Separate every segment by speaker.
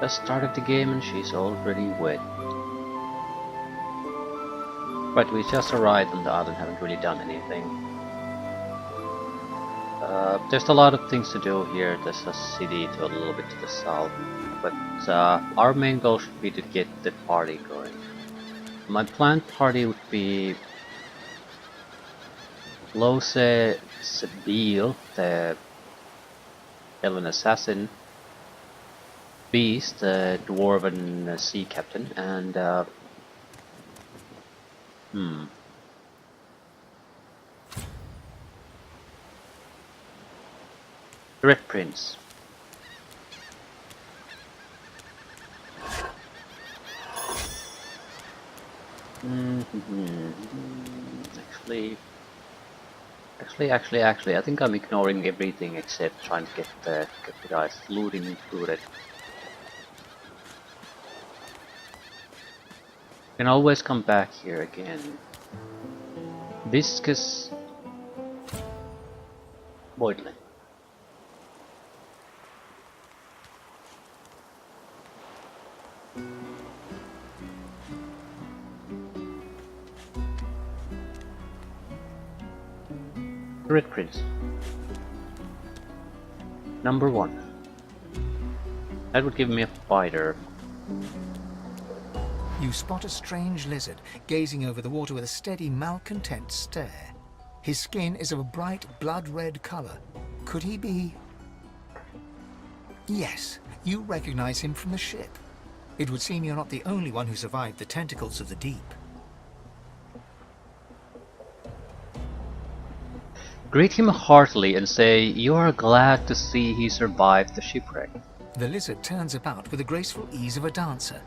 Speaker 1: Just started the game and she's already wet. But we just arrived on the island, haven't really done anything. There's a lot of things to do here. There's a city to a little bit to the south. But our main goal should be to get the party going. My planned party would be Lose Sebil, the elven assassin, Beast, the dwarven sea captain, and Red Prince. Actually, I think I'm ignoring everything except trying to get the guys looting included. Can always come back here again. Viscous Voidland. Red Prince. Number 1. That would give me a fighter.
Speaker 2: You spot a strange lizard gazing over the water with a steady, malcontent stare. His skin is of a bright, blood-red color. Could he be... Yes, you recognize him from the ship. It would seem you're not the only one who survived the tentacles of the deep.
Speaker 1: Greet him heartily and say you are glad to see he survived the shipwreck.
Speaker 2: The lizard turns about with the graceful ease of a dancer,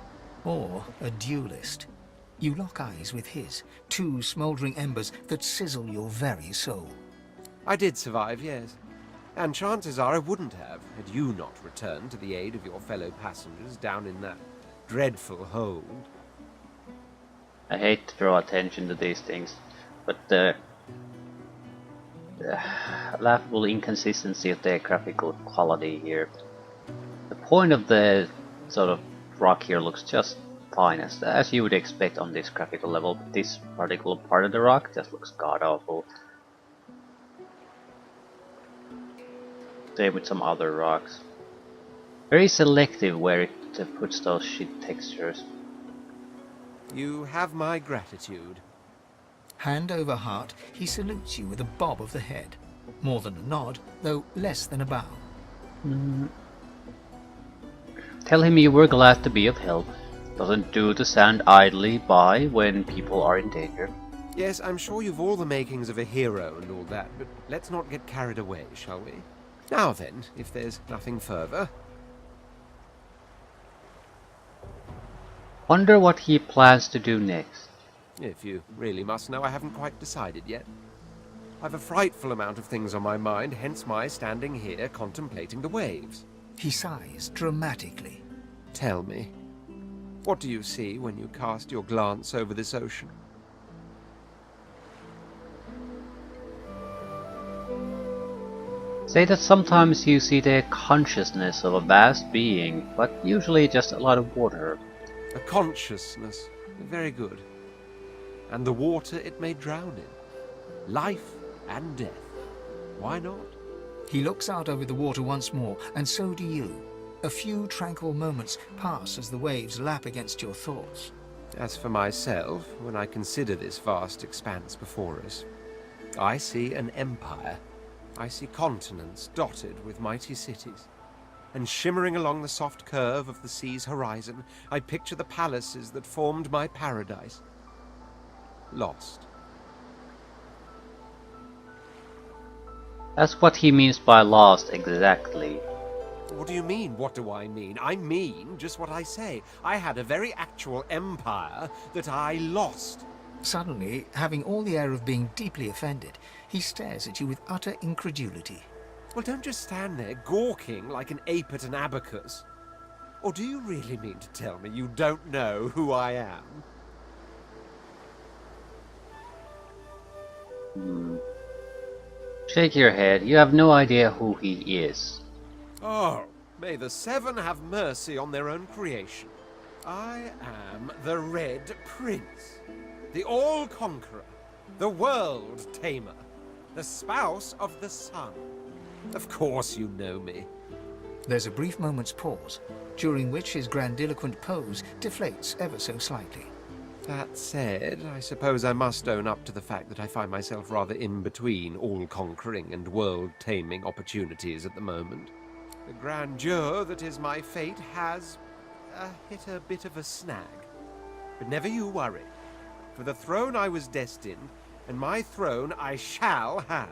Speaker 2: or a duelist. You lock eyes with his, two smouldering embers that sizzle your very soul.
Speaker 3: I did survive, yes. And chances are I wouldn't have, had you not returned to the aid of your fellow passengers down in that dreadful hold.
Speaker 1: I hate to draw attention to these things, but the laughable inconsistency of the graphical quality here. The point of the sort of rock here looks just fine, as you would expect on this graphical level, but this particular part of the rock just looks god awful. Same with some other rocks. Very selective where it puts those shit textures.
Speaker 3: You have my gratitude.
Speaker 2: Hand over heart, he salutes you with a bob of the head. More than a nod, though less than a bow.
Speaker 1: Tell him you were glad to be of help. Doesn't do to stand idly by when people are in danger.
Speaker 3: Yes, I'm sure you've all the makings of a hero and all that, but let's not get carried away, shall we? Now then, if there's nothing further.
Speaker 1: Wonder what he plans to do next.
Speaker 3: If you really must know, I haven't quite decided yet. I've a frightful amount of things on my mind, hence my standing here contemplating the waves.
Speaker 2: He sighs dramatically.
Speaker 3: Tell me, what do you see when you cast your glance over this ocean?
Speaker 1: Say that sometimes you see the consciousness of a vast being, but usually just a lot of water.
Speaker 3: A consciousness. Very good. And the water it may drown in. Life and death. Why not?
Speaker 2: He looks out over the water once more, and so do you. A few tranquil moments pass as the waves lap against your thoughts.
Speaker 3: As for myself, when I consider this vast expanse before us, I see an empire. I see continents dotted with mighty cities. And shimmering along the soft curve of the sea's horizon, I picture the palaces that formed my paradise. Lost.
Speaker 1: That's what he means by lost, exactly.
Speaker 3: What do you mean, what do I mean? I mean just what I say. I had a very actual empire that I lost.
Speaker 2: Suddenly, having all the air of being deeply offended, he stares at you with utter incredulity.
Speaker 3: Well, don't just stand there gawking like an ape at an abacus. Or do you really mean to tell me you don't know who I am?
Speaker 1: Shake your head, you have no idea who he is.
Speaker 3: Oh, May the Seven have mercy on their own creation. I am the Red Prince, the All-Conqueror, the World Tamer, the spouse of the Sun. Of course you know me.
Speaker 2: There's a brief moment's pause, during which his grandiloquent pose deflates ever so slightly.
Speaker 3: That said, I suppose I must own up to the fact that I find myself rather in between all-conquering and world-taming opportunities at the moment. The grandeur that is my fate has hit a bit of a snag. But never you worry. For the throne I was destined, and my throne I shall have.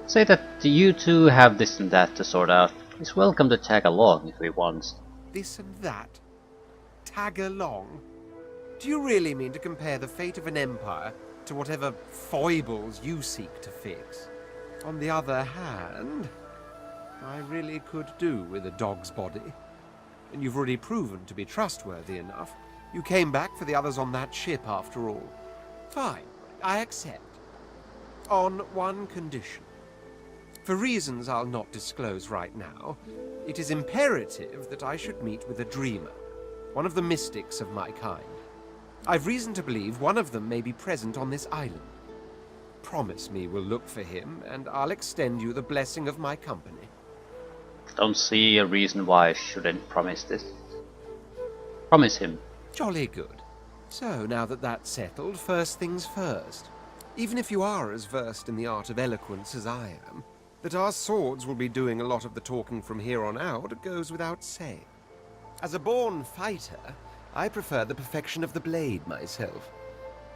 Speaker 1: Say that you two have this and that to sort out. He's welcome to tag along if he wants.
Speaker 3: This and that? Tag along? Do you really mean to compare the fate of an empire to whatever foibles you seek to fix? On the other hand, I really could do with a dog's body. And you've already proven to be trustworthy enough. You came back for the others on that ship after all. Fine, I accept. On one condition. For reasons I'll not disclose right now, it is imperative that I should meet with a dreamer, one of the mystics of my kind. I've reason to believe one of them may be present on this island. Promise me we'll look for him, and I'll extend you the blessing of my company.
Speaker 1: Don't see a reason why I shouldn't promise this. Promise him.
Speaker 3: Jolly good. So, now that that's settled, first things first. Even if you are as versed in the art of eloquence as I am, that our swords will be doing a lot of the talking from here on out goes without saying. As a born fighter, I prefer the perfection of the blade myself.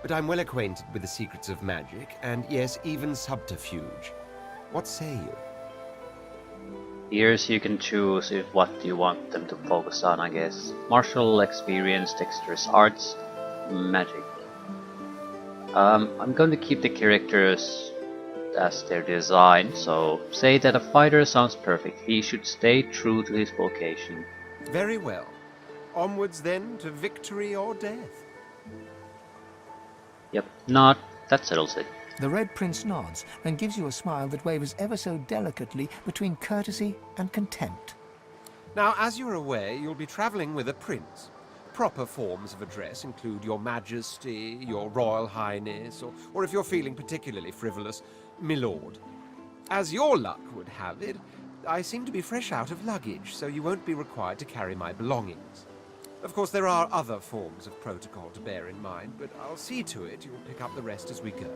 Speaker 3: But I'm well acquainted with the secrets of magic, and yes, even subterfuge. What say you?
Speaker 1: Here's you can choose if what you want them to focus on, I guess. Martial experience, dexterous arts, magic. I'm going to keep the characters as their design, so say that a fighter sounds perfect. He should stay true to his vocation.
Speaker 3: Very well. Onwards then to victory or death.
Speaker 1: Yep, not. That settles it.
Speaker 2: The Red Prince nods and gives you a smile that wavers ever so delicately between courtesy and contempt.
Speaker 3: Now, as you're aware, you'll be traveling with a prince. Proper forms of address include Your Majesty, Your Royal Highness, or if you're feeling particularly frivolous, Milord. As your luck would have it, I seem to be fresh out of luggage, so you won't be required to carry my belongings. Of course, there are other forms of protocol to bear in mind, but I'll see to it you'll pick up the rest as we go.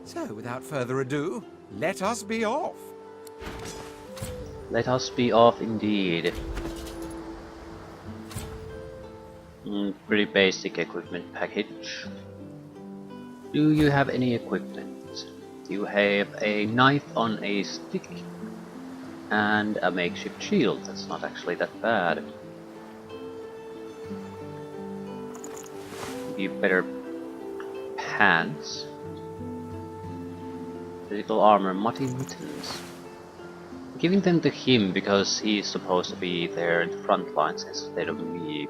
Speaker 3: So, without further ado, let us be off!
Speaker 1: Let us be off indeed. Pretty basic equipment package. Do you have any equipment? You have a knife on a stick and a makeshift shield. That's not actually that bad. Give better pants. Physical armor, muddy mittens. Giving them to him because he's supposed to be there in the front lines instead of me.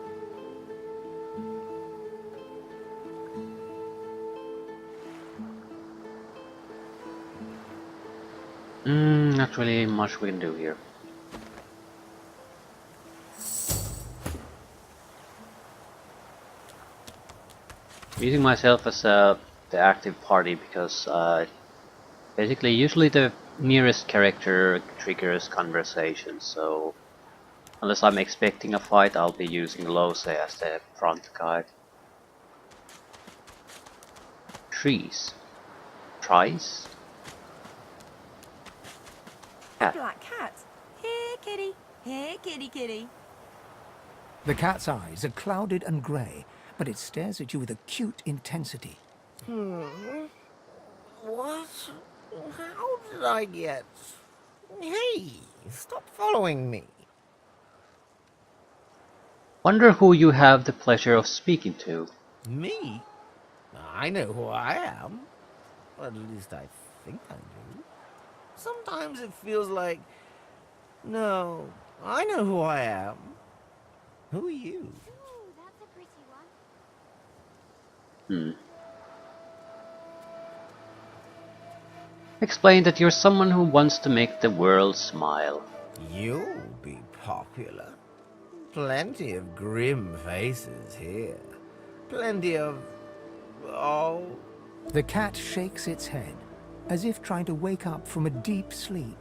Speaker 1: Not really much we can do here. I'm using myself as the active party because basically usually the nearest character triggers conversation, so unless I'm expecting a fight, I'll be using Lose as the front guy. Trees. Tries?
Speaker 4: A black cat. Here, kitty. Here, kitty, kitty.
Speaker 2: The cat's eyes are clouded and grey, but it stares at you with acute intensity.
Speaker 5: What? How did I get... Hey, stop following me.
Speaker 1: Wonder who you have the pleasure of speaking to.
Speaker 5: Me? I know who I am. Or at least I think I do. Sometimes it feels like... No, I know who I am. Who are you?
Speaker 6: Ooh, that's a pretty one.
Speaker 1: Explain that you're someone who wants to make the world smile.
Speaker 5: You'll be popular. Plenty of grim faces here. Plenty of... oh...
Speaker 2: The cat shakes its head, as if trying to wake up from a deep sleep.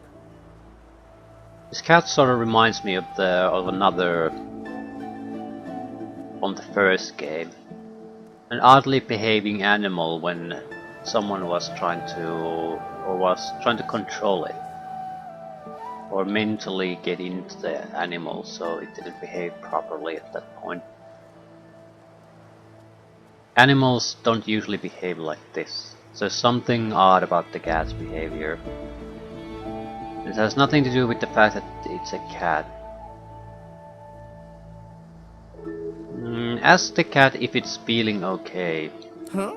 Speaker 1: This cat sort of reminds me of another on the first game. An oddly behaving animal when someone was trying to control it. Or mentally get into the animal so it didn't behave properly at that point. Animals don't usually behave like this, so something odd about the cat's behavior. It has nothing to do with the fact that it's a cat. Ask the cat if it's feeling okay.
Speaker 5: Huh?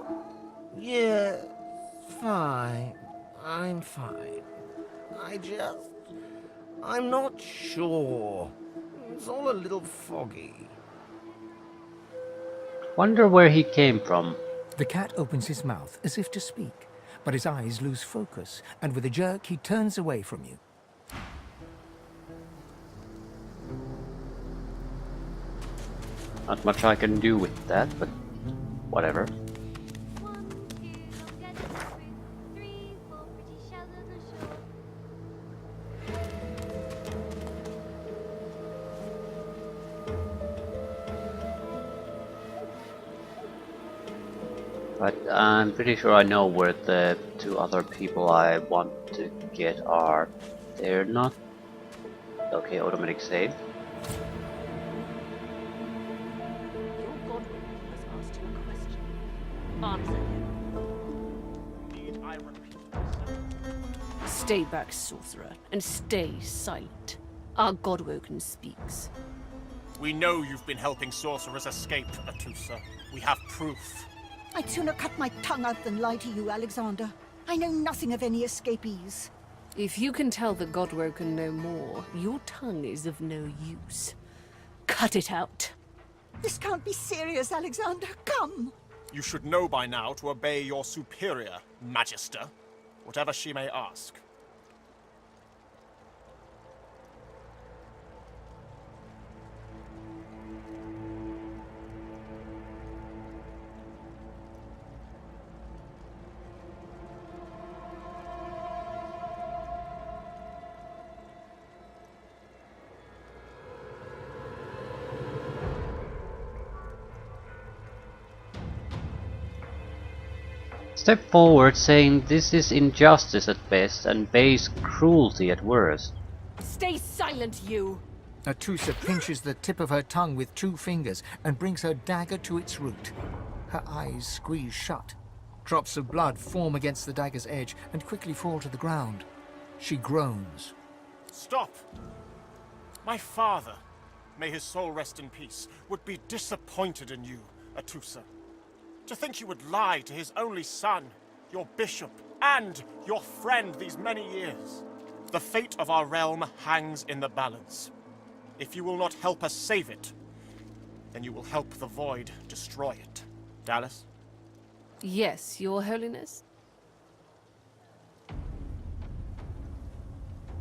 Speaker 5: Yeah, fine. I'm fine. I'm not sure. It's all a little foggy.
Speaker 1: Wonder where he came from.
Speaker 2: The cat opens his mouth as if to speak, but his eyes lose focus, and with a jerk he turns away from you.
Speaker 1: Not much I can do with that, but whatever. But I'm pretty sure I know where the two other people I want to get are. They're not... Okay, automatic save.
Speaker 6: Your godwin has asked you a question. Answer him.
Speaker 7: Need I repeat myself?
Speaker 6: Stay back, sorcerer, and stay silent. Our godwoken speaks.
Speaker 7: We know you've been helping sorcerers escape, Atusa. We have proof.
Speaker 8: I'd sooner cut my tongue out than lie to you, Alexander. I know nothing of any escapees.
Speaker 6: If you can tell the godwoken no more, your tongue is of no use. Cut it out.
Speaker 8: This can't be serious, Alexander. Come!
Speaker 7: You should know by now to obey your superior, Magister, whatever she may ask.
Speaker 1: Step forward saying this is injustice at best and base cruelty at worst.
Speaker 6: Stay silent, you!
Speaker 2: Atusa pinches the tip of her tongue with 2 fingers and brings her dagger to its root. Her eyes squeeze shut. Drops of blood form against the dagger's edge and quickly fall to the ground. She groans.
Speaker 7: Stop! My father, may his soul rest in peace, would be disappointed in you, Atusa. To think you would lie to his only son, your bishop, and your friend these many years. The fate of our realm hangs in the balance. If you will not help us save it, then you will help the Void destroy it. Dallas?
Speaker 6: Yes, your holiness?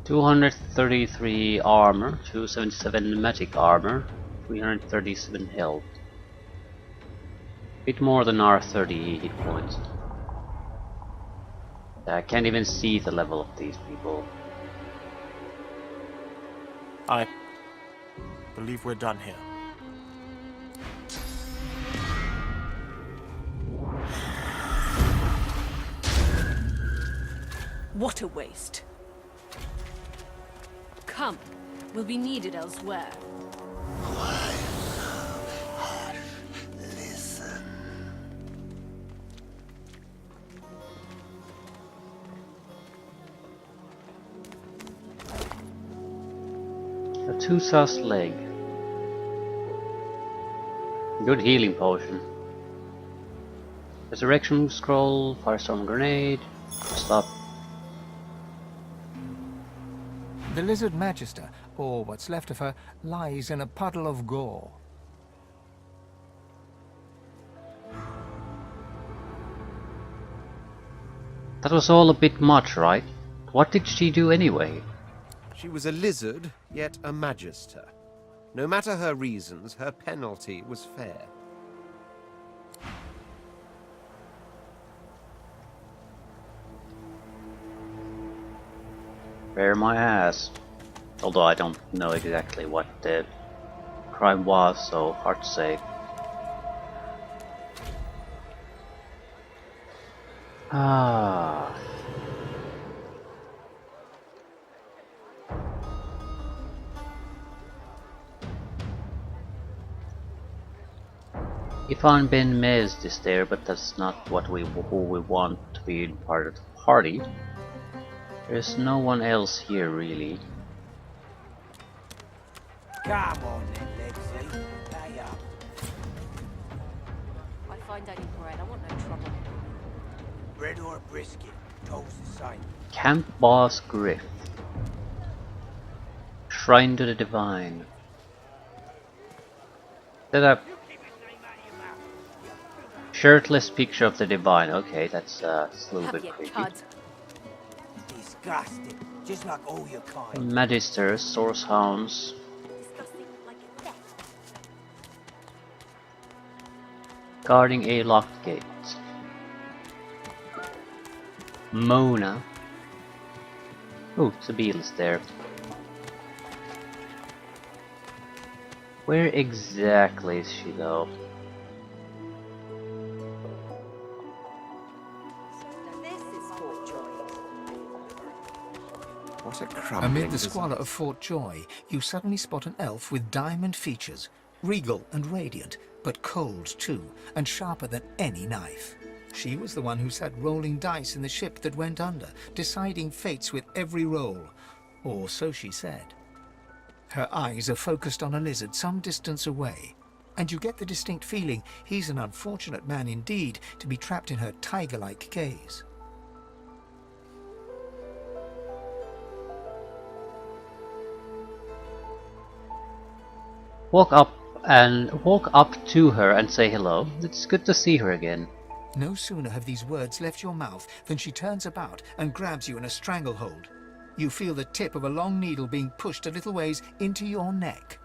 Speaker 1: 233 armor, 277 magic armor, 337 health. Bit more than our 30 hit points. I can't even see the level of these people.
Speaker 7: I believe we're done here.
Speaker 6: What a waste. Come, we'll be needed elsewhere.
Speaker 1: Atusa's leg. Good healing potion. Resurrection scroll, firestorm grenade. Stop.
Speaker 2: The lizard magister, or what's left of her, lies in a puddle of gore.
Speaker 1: That was all a bit much, right? What did she do anyway?
Speaker 3: She was a lizard, yet a magister. No matter her reasons, her penalty was fair.
Speaker 1: Bear my ass. Although I don't know exactly what the crime was, so hard to say. Ah. Ivan Ben Mezd is there, but that's not what who we want to be part of the party. There's no one else here really.
Speaker 9: Come on then, Lexi. Pay up.
Speaker 6: I find any bread. I want no trouble.
Speaker 9: Bread or brisket, toast the same.
Speaker 1: Camp Boss Griff. Shrine to the Divine. Set up. Shirtless picture of the Divine. Okay, that's a little
Speaker 6: Have
Speaker 1: bit
Speaker 6: you
Speaker 1: creepy.
Speaker 6: cud?
Speaker 9: Disgusting. Just like all your kind.
Speaker 1: Magister, Source Hounds.
Speaker 6: Disgusting like a death.
Speaker 1: Guarding a locked gate. Mona. Oh, Sabile's there. Where exactly is she though?
Speaker 4: This is Fort Joy.
Speaker 3: What a crumbling
Speaker 2: Amid the
Speaker 3: disaster.
Speaker 2: squalor of Fort Joy, you suddenly spot an elf with diamond features, regal and radiant, but cold too, and sharper than any knife. She was the one who sat rolling dice in the ship that went under, deciding fates with every roll, or so she said. Her eyes are focused on a lizard some distance away, and you get the distinct feeling he's an unfortunate man indeed to be trapped in her tiger-like gaze.
Speaker 1: Walk up to her and say hello. It's good to see her again.
Speaker 2: No sooner have these words left your mouth than she turns about and grabs you in a stranglehold. You feel the tip of a long needle being pushed a little ways into your neck.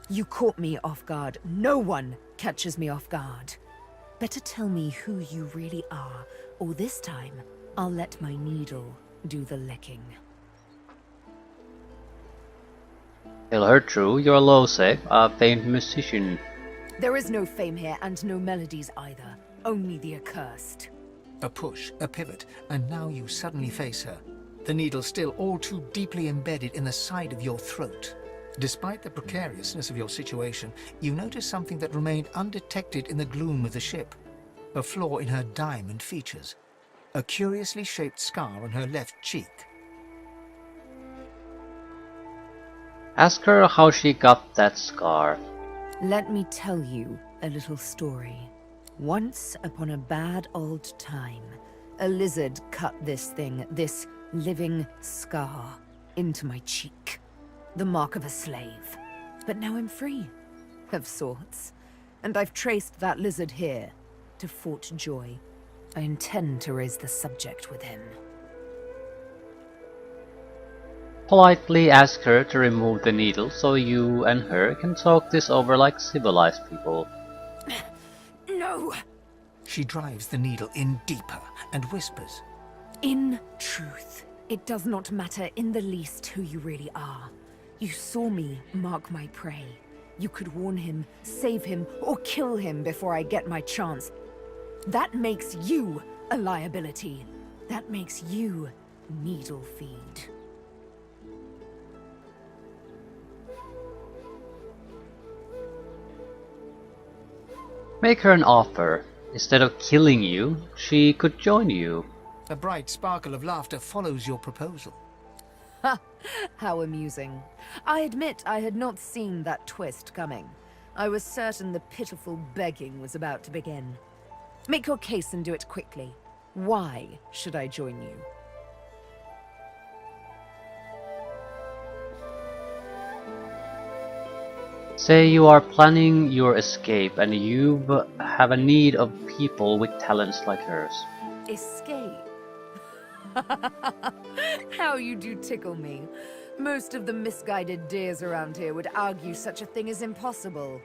Speaker 10: You caught me off guard. No one catches me off guard. Better tell me who you really are, or this time I'll let my needle do the licking.
Speaker 1: Tell her true, you're Lose, a famed musician.
Speaker 10: There is no fame here and no melodies either. Only the accursed.
Speaker 2: A push, a pivot, and now you suddenly face her. The needle still all too deeply embedded in the side of your throat. Despite the precariousness of your situation, you notice something that remained undetected in the gloom of the ship. A flaw in her diamond features. A curiously shaped scar on her left cheek.
Speaker 1: Ask her how she got that scar.
Speaker 10: Let me tell you a little story. Once upon a bad old time, a lizard cut this thing, this living scar, into my cheek. The mark of a slave. But now I'm free, of sorts. And I've traced that lizard here, to Fort Joy. I intend to raise the subject with him.
Speaker 1: Politely ask her to remove the needle so you and her can talk this over like civilized people.
Speaker 10: No!
Speaker 2: She drives the needle in deeper and whispers.
Speaker 10: In truth, it does not matter in the least who you really are. You saw me mark my prey. You could warn him, save him, or kill him before I get my chance. That makes you a liability. That makes you needle feed.
Speaker 1: Make her an offer. Instead of killing you, she could join you.
Speaker 2: A bright sparkle of laughter follows your proposal.
Speaker 10: Ha! How amusing. I admit I had not seen that twist coming. I was certain the pitiful begging was about to begin. Make your case and do it quickly. Why should I join you?
Speaker 1: Say you are planning your escape and you have a need of people with talents like hers.
Speaker 10: Escape? How you do tickle me. Most of the misguided deers around here would argue such a thing is impossible.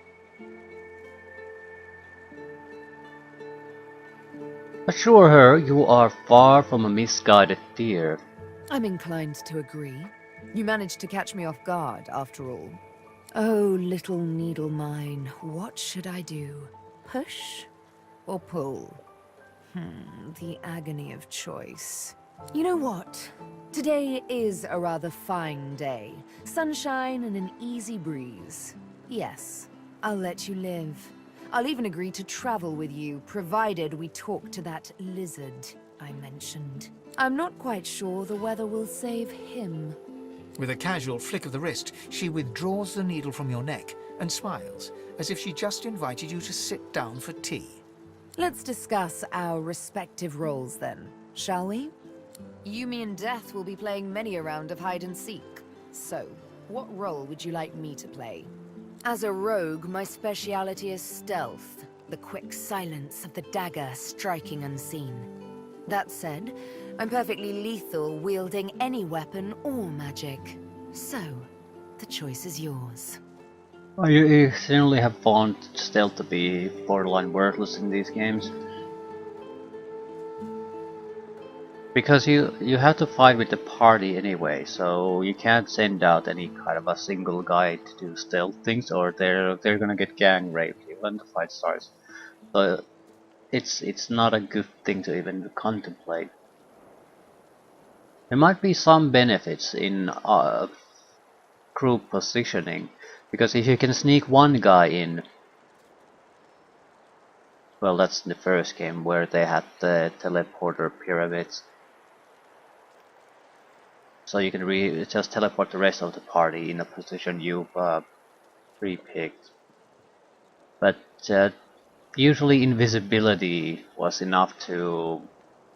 Speaker 1: Assure her you are far from a misguided deer.
Speaker 10: I'm inclined to agree. You managed to catch me off guard, after all. Oh, little needle mine, what should I do? Push or pull? The agony of choice. You know what? Today is a rather fine day. Sunshine and an easy breeze. Yes, I'll let you live. I'll even agree to travel with you, provided we talk to that lizard I mentioned. I'm not quite sure the weather will save him.
Speaker 2: With a casual flick of the wrist, she withdraws the needle from your neck and smiles, as if she just invited you to sit down for tea.
Speaker 10: Let's discuss our respective roles then, shall we? You, me, and Death will be playing many a round of hide and seek. So, what role would you like me to play? As a rogue, my speciality is stealth, the quick silence of the dagger striking unseen. That said, I'm perfectly lethal wielding any weapon or magic. So, the choice is yours.
Speaker 1: You generally have found stealth to be borderline worthless in these games. Because you have to fight with the party anyway, so you can't send out any kind of a single guy to do stealth things, or they're gonna get gang raped when the fight starts. So it's not a good thing to even contemplate. There might be some benefits in group positioning, because if you can sneak one guy in, well, that's the first game where they had the teleporter pyramids. So you can just teleport the rest of the party in a position you've pre-picked. But usually invisibility was enough to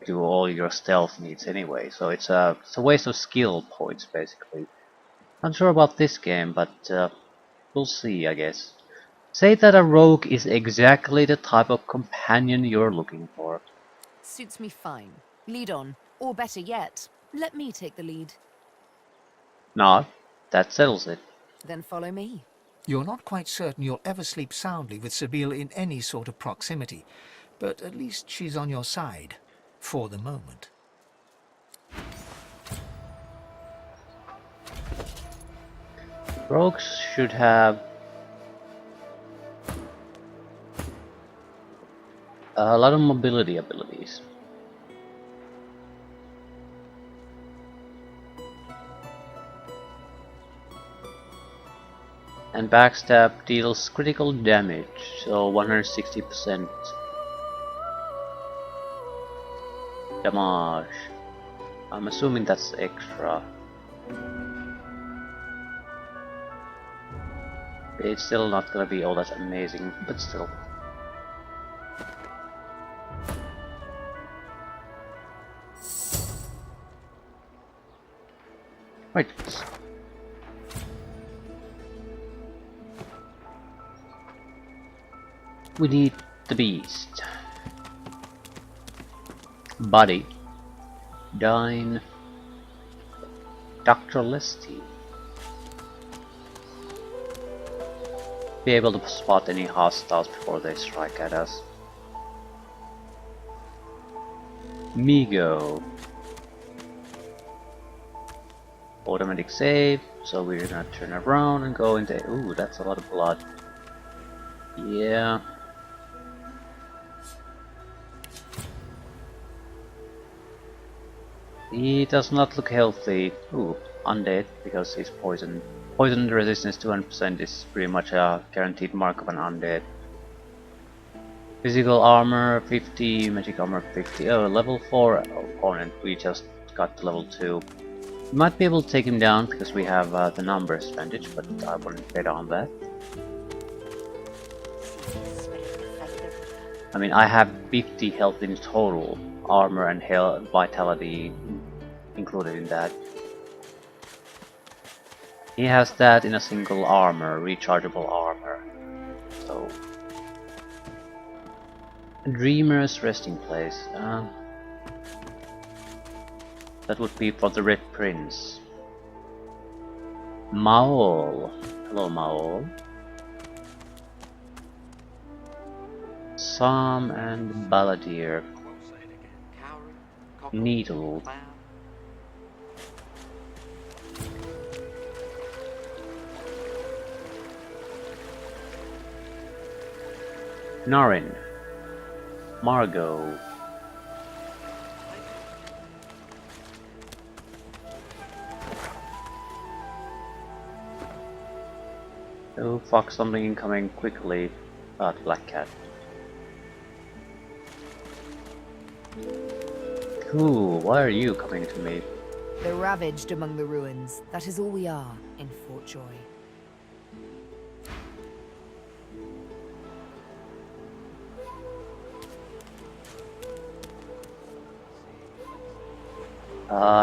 Speaker 1: do all your stealth needs anyway, so it's a waste of skill points basically. Not sure about this game, but we'll see, I guess. Say that a rogue is exactly the type of companion you're looking for.
Speaker 10: Suits me fine. Lead on. Or better yet, let me take the lead.
Speaker 1: Nah, that settles it.
Speaker 10: Then follow me.
Speaker 2: You're not quite certain you'll ever sleep soundly with Sabine in any sort of proximity, but at least she's on your side. For the moment.
Speaker 1: Rogues should have a lot of mobility abilities. And backstab deals critical damage, so 160% damage. I'm assuming that's extra. It's still not gonna be all that amazing, but still. Right. We need the beast. Body. Dine. Dr. Lesty. Be able to spot any hostiles before they strike at us. Migo. Automatic save, so we're gonna turn around and go into. Ooh, that's a lot of blood. Yeah. He does not look healthy. Ooh, undead, because he's poisoned. Poison resistance 200% is pretty much a guaranteed mark of an undead. Physical armor 50, magic armor 50. Oh, level 4 opponent. We just got to level 2. We might be able to take him down because we have the numbers advantage, but I wouldn't bet on that. I mean, I have 50 health in total, armor and health, vitality included in that. He has that in a single armor, rechargeable armor. So, Dreamer's resting place. That would be for the Red Prince. Maul. Hello, Maul. Sam and Balladeer. Needle. Narin. Margot. Oh fuck, something incoming quickly. Black Cat. Cool, why are you coming to me?
Speaker 10: The ravaged among the ruins. That is all we are in Fort Joy.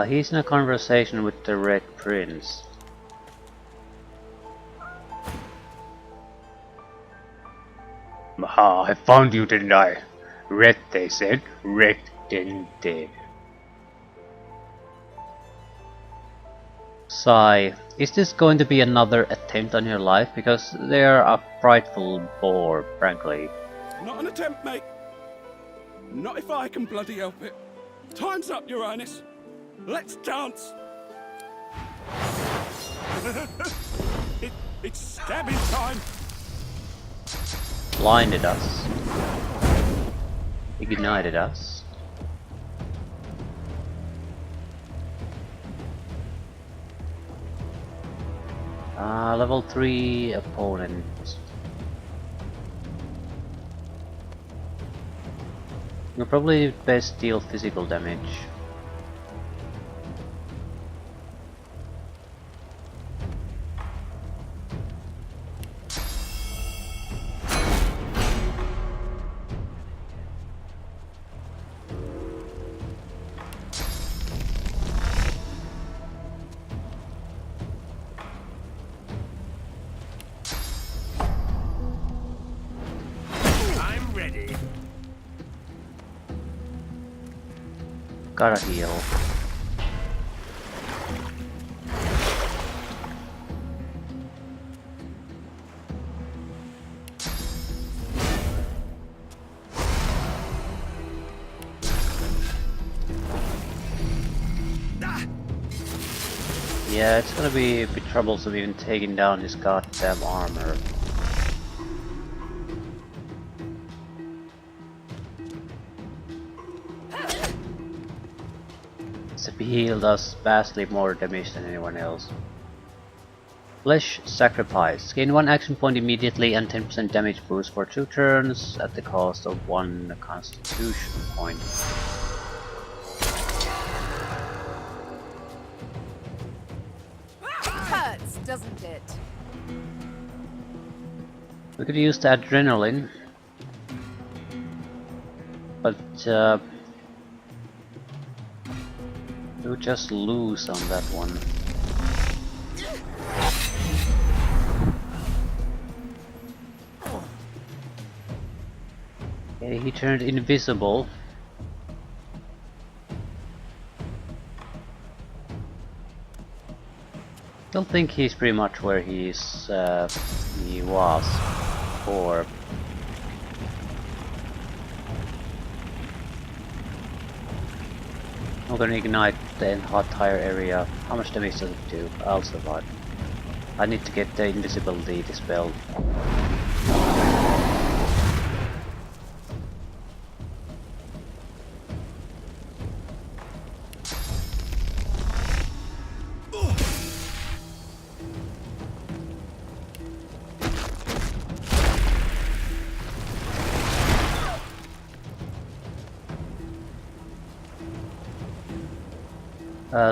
Speaker 1: He's in a conversation with the Red Prince. Aha, I found you, didn't I? Red, they said. Red, didn't they? Sigh, is this going to be another attempt on your life? Because they're a frightful bore, frankly.
Speaker 11: Not an attempt, mate. Not if I can bloody help it. Time's up, Your Highness. Let's dance. It's stabbing time.
Speaker 1: Blinded us. Ignited us. Level 3 opponent. You'll probably best deal physical damage. Gotta heal. Yeah, it's gonna be a bit troublesome even taking down his goddamn armor. Heal does vastly more damage than anyone else. Flesh Sacrifice. Gain 1 action point immediately and 10% damage boost for 2 turns at the cost of 1 constitution point.
Speaker 10: Hurts, doesn't it?
Speaker 1: We could use the adrenaline, but we'll just lose on that one. Okay, he turned invisible. Don't think he's pretty much where he was before. I'm gonna ignite the entire area. How much damage does it do? I'll survive. I need to get the invisibility dispelled.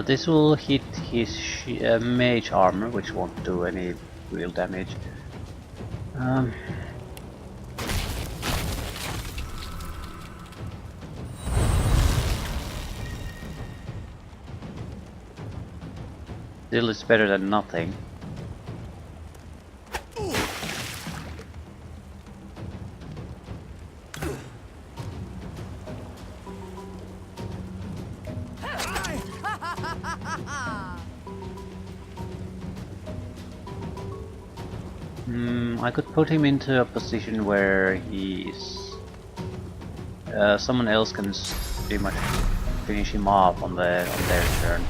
Speaker 1: This will hit his mage armor, which won't do any real damage. Still, it's better than nothing. I could put him into a position where he's... someone else can pretty much finish him off on their turn.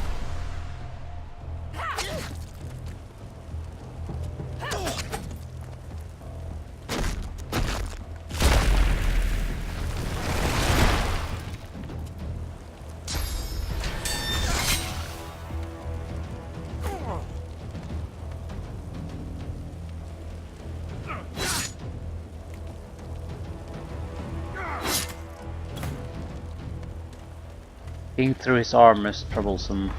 Speaker 1: Being through his armor is troublesome.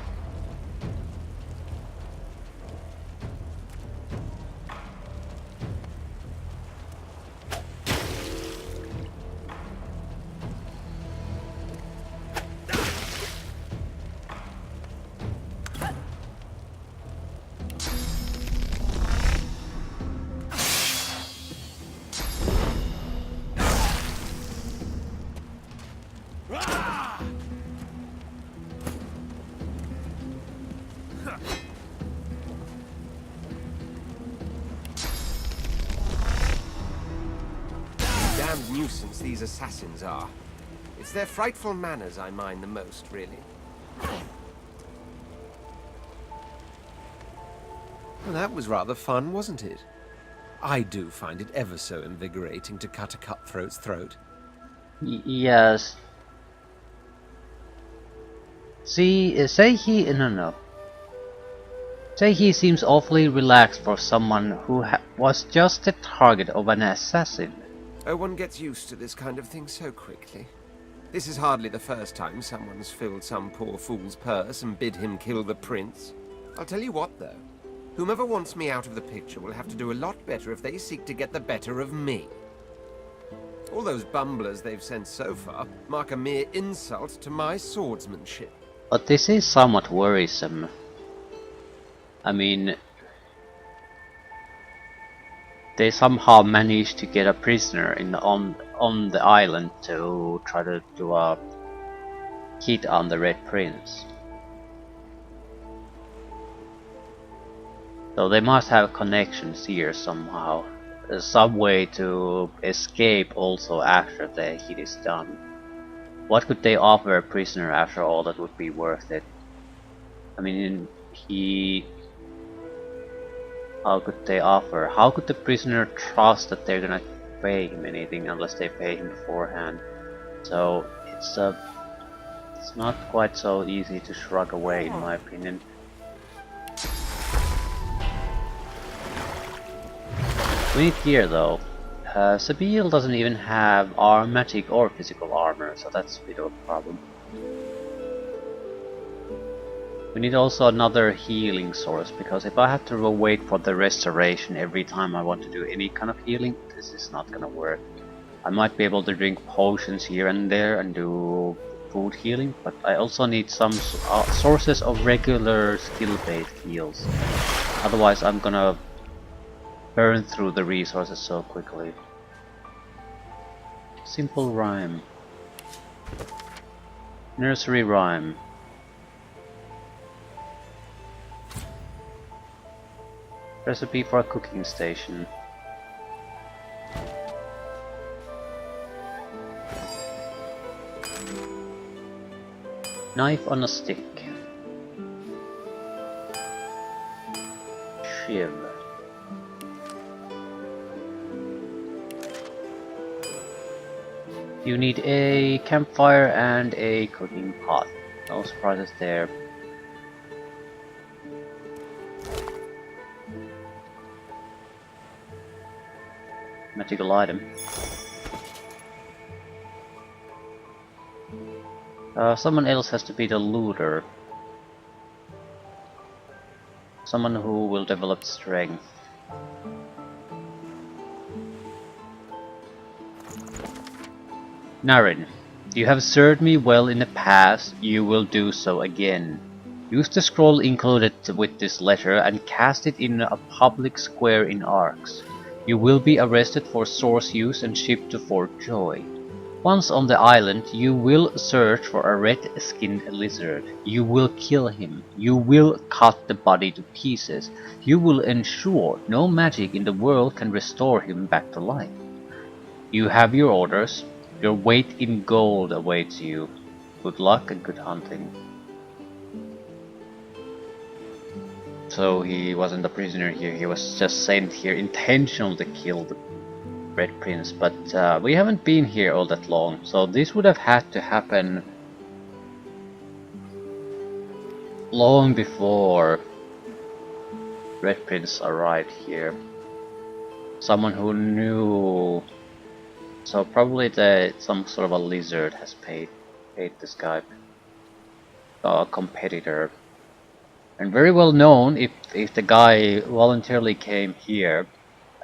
Speaker 3: Damned nuisance these assassins are. It's their frightful manners I mind the most, really. Well, that was rather fun, wasn't it? I do find it ever so invigorating to cut a cutthroat's throat.
Speaker 1: Yes. See, say he seems awfully relaxed for someone who was just the target of an assassin.
Speaker 3: Oh, one gets used to this kind of thing so quickly. This is hardly the first time someone's filled some poor fool's purse and bid him kill the prince. I'll tell you what, though. Whomever wants me out of the picture will have to do a lot better if they seek to get the better of me. All those bumblers they've sent so far mark a mere insult to my swordsmanship.
Speaker 1: But this is somewhat worrisome. I mean, they somehow managed to get a prisoner on the island to try to do a hit on the Red Prince. So they must have connections here somehow. There's some way to escape also after the hit is done. What could they offer a prisoner after all that would be worth it? I mean, how could they offer? How could the prisoner trust that they're gonna pay him anything unless they pay him beforehand? So it's not quite so easy to shrug away, in my opinion. We need gear though. Sabine doesn't even have aromatic or physical armor, so that's a bit of a problem. We need also another healing source, because if I have to wait for the restoration every time I want to do any kind of healing, this is not gonna work. I might be able to drink potions here and there and do food healing, but I also need some sources of regular skill-based heals. Otherwise I'm gonna burn through the resources so quickly. Simple rhyme. Nursery rhyme. Recipe for a cooking station. Knife on a stick. Shiv. You need a campfire and a cooking pot. No surprises there. Magical item. Someone else has to be the looter. Someone who will develop strength. Narin, you have served me well in the past, you will do so again. Use the scroll included with this letter and cast it in a public square in Arx. You will be arrested for source use and shipped to Fort Joy. Once on the island, you will search for a red-skinned lizard. You will kill him. You will cut the body to pieces. You will ensure no magic in the world can restore him back to life. You have your orders. Your weight in gold awaits you. Good luck and good hunting. So he wasn't a prisoner here, he was just sent here intentionally to kill the Red Prince, but we haven't been here all that long, so this would have had to happen long before Red Prince arrived here. Someone who knew, so probably some sort of a lizard has paid this guy, a competitor. And very well known if the guy voluntarily came here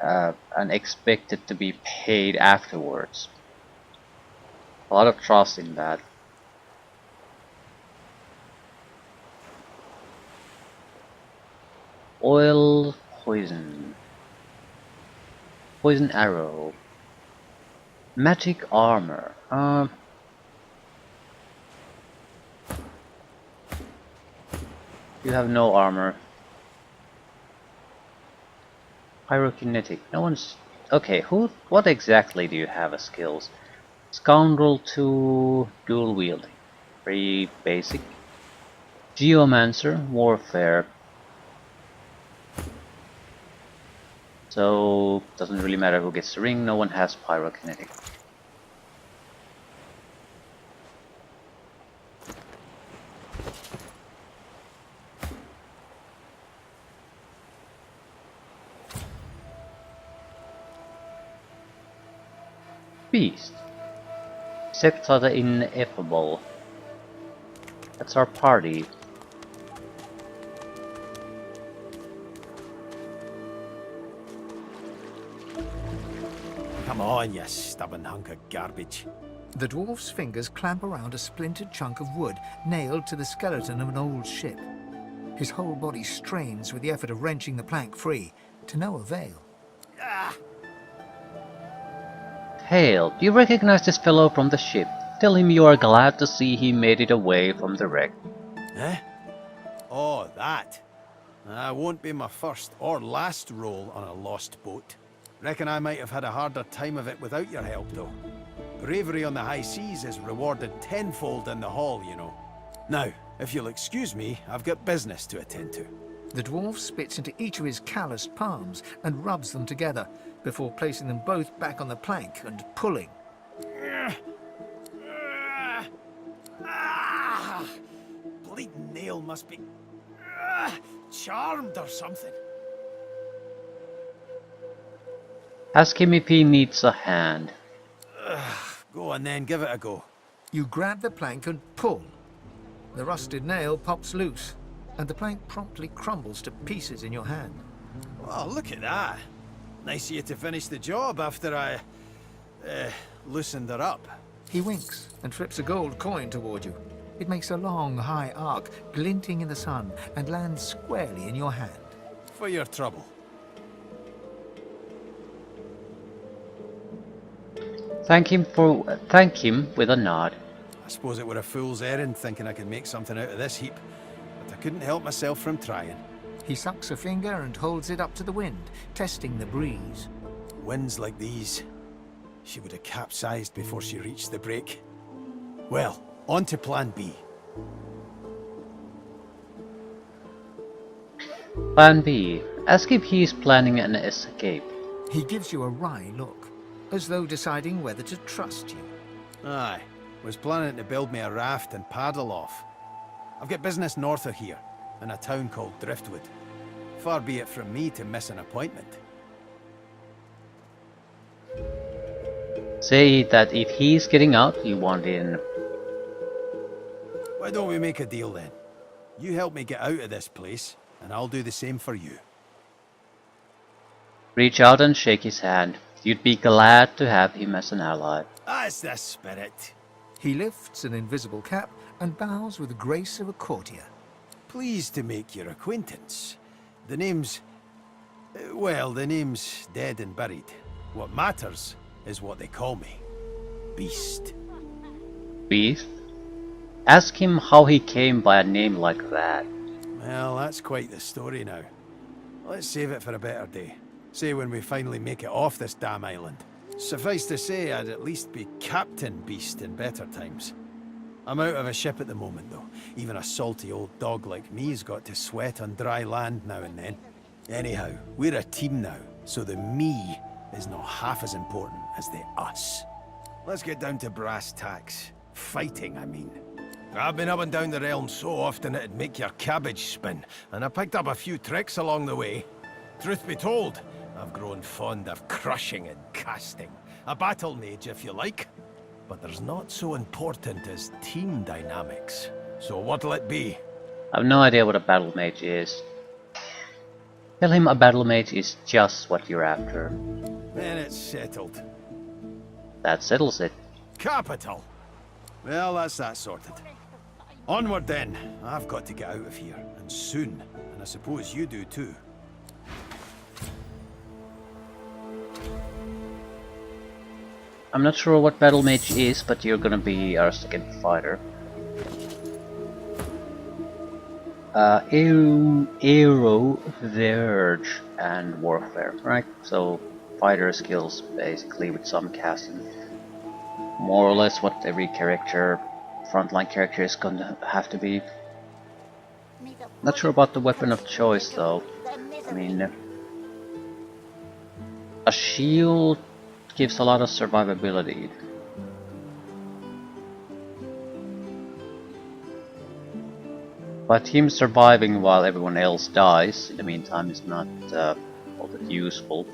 Speaker 1: and expected to be paid afterwards. A lot of trust in that. Oil poison. Poison arrow. Magic armor. You have no armor. Pyrokinetic. No one's... Okay, what exactly do you have as skills? Scoundrel 2, dual wielding. Very basic. Geomancer, warfare. So, doesn't really matter who gets the ring, no one has pyrokinetic. Beast. Scepter the Ineffable. That's our party.
Speaker 9: Come on, you stubborn hunk of garbage.
Speaker 2: The dwarf's fingers clamp around a splintered chunk of wood nailed to the skeleton of an old ship. His whole body strains with the effort of wrenching the plank free, to no avail.
Speaker 1: Hail, do you recognize this fellow from the ship? Tell him you are glad to see he made it away from the wreck.
Speaker 9: Eh? Oh, that. Won't be my first or last roll on a lost boat. Reckon I might have had a harder time of it without your help, though. Bravery on the high seas is rewarded tenfold in the hall, you know. Now, if you'll excuse me, I've got business to attend to.
Speaker 2: The dwarf spits into each of his calloused palms and rubs them together, before placing them both back on the plank and pulling.
Speaker 9: Bleeding nail must be charmed or something.
Speaker 1: Ask him if he needs a hand.
Speaker 9: Go on then, give it a go.
Speaker 2: You grab the plank and pull. The rusted nail pops loose, and the plank promptly crumbles to pieces in your hand.
Speaker 9: Oh, look at that. Nice of you to finish the job after I loosened her up.
Speaker 2: He winks and flips a gold coin toward you. It makes a long, high arc, glinting in the sun, and lands squarely in your hand.
Speaker 9: For your trouble.
Speaker 1: Thank him with a nod.
Speaker 9: I suppose it were a fool's errand thinking I could make something out of this heap, but I couldn't help myself from trying.
Speaker 2: He sucks a finger and holds it up to the wind, testing the breeze.
Speaker 9: Winds like these, she would have capsized before she reached the break. Well, on to plan B.
Speaker 1: Plan B. Ask if he is planning an escape.
Speaker 2: He gives you a wry look, as though deciding whether to trust you.
Speaker 9: Aye, was planning to build me a raft and paddle off. I've got business north of here, in a town called Driftwood. Far be it from me to miss an appointment.
Speaker 1: Say that if he's getting out, you want in.
Speaker 9: Why don't we make a deal then? You help me get out of this place, and I'll do the same for you.
Speaker 1: Reach out and shake his hand. You'd be glad to have him as an ally.
Speaker 9: That's the spirit.
Speaker 2: He lifts an invisible cap and bows with the grace of a courtier.
Speaker 9: Pleased to make your acquaintance. The name's... well, the name's dead and buried. What matters is what they call me. Beast.
Speaker 1: Beast? Ask him how he came by a name like that.
Speaker 9: Well, that's quite the story now. Let's save it for a better day. Say when we finally make it off this damn island. Suffice to say, I'd at least be Captain Beast in better times. I'm out of a ship at the moment, though. Even a salty old dog like me's got to sweat on dry land now and then. Anyhow, we're a team now, so the me is not half as important as the us. Let's get down to brass tacks. Fighting, I mean. I've been up and down the realm so often it'd make your cabbage spin, and I picked up a few tricks along the way. Truth be told, I've grown fond of crushing and casting. A battle mage, if you like. But there's not so important as team dynamics. So what'll it be?
Speaker 1: I have no idea what a battle mage is. Tell him a battle mage is just what you're after.
Speaker 9: Then it's settled.
Speaker 1: That settles it.
Speaker 9: Capital! Well, that's that sorted. Onward then. I've got to get out of here, and soon. And I suppose you do too.
Speaker 1: I'm not sure what battle mage is, but you're gonna be our second fighter. Aero, Verge, and Warfare, right? So fighter skills basically with some casting. More or less what every character, frontline character is gonna have to be. Not sure about the weapon of choice though. I mean, a shield gives a lot of survivability. But him surviving while everyone else dies in the meantime is not all that useful.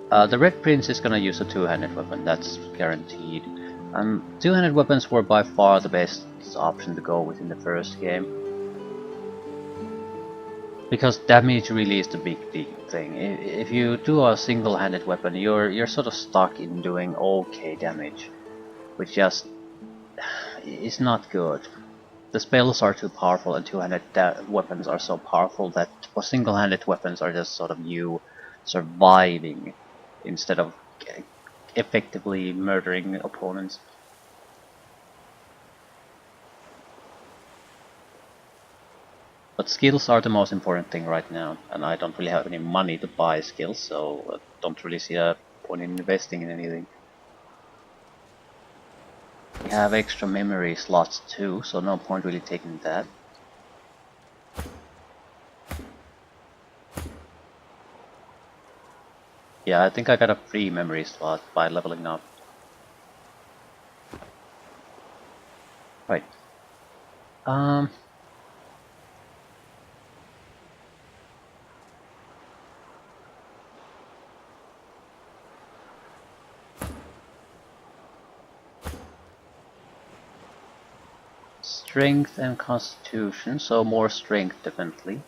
Speaker 1: The Red Prince is gonna use a two-handed weapon, that's guaranteed. Two-handed weapons were by far the best option to go with in the first game. Because damage really is the big thing. If you do a single-handed weapon, you're sort of stuck in doing okay damage, which just is not good. The spells are too powerful, and two-handed weapons are so powerful that single-handed weapons are just sort of you surviving instead of effectively murdering opponents. But skills are the most important thing right now, and I don't really have any money to buy skills, so I don't really see a point in investing in anything. We have extra memory slots too, so no point really taking that. Yeah, I think I got a free memory slot by leveling up. Right. Strength and Constitution, so more strength definitely.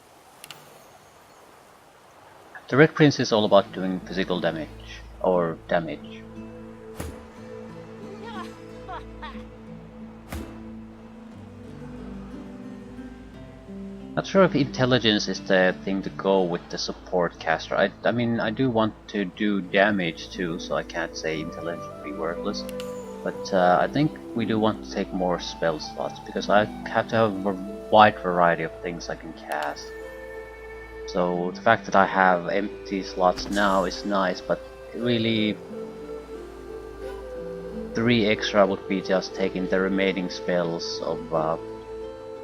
Speaker 1: The Red Prince is all about doing physical damage, or damage. Not sure if intelligence is the thing to go with the support caster. I mean, I do want to do damage too, so I can't say intelligence would be worthless. But I think we do want to take more spell slots, because I have to have a wide variety of things I can cast. So the fact that I have empty slots now is nice, but really 3 extra would be just taking the remaining spells of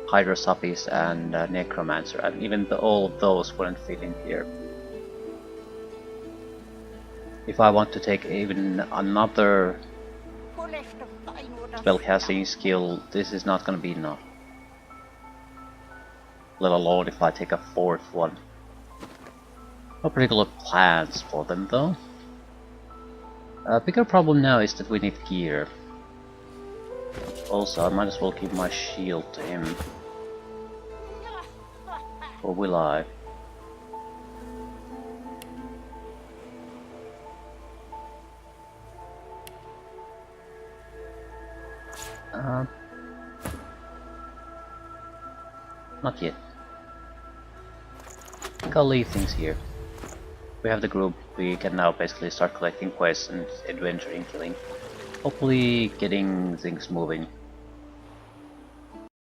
Speaker 1: Hydrosopis and Necromancer, and even all of those wouldn't fit in here. If I want to take even another spellcasting skill, this is not going to be enough. Let alone if I take a 4th one. No particular plans for them though. A bigger problem now is that we need gear. Also, I might as well give my shield to him. Or will I? Not yet. I think I'll leave things here. we have the group, we can now basically start collecting quests and adventuring, killing. Hopefully getting things moving.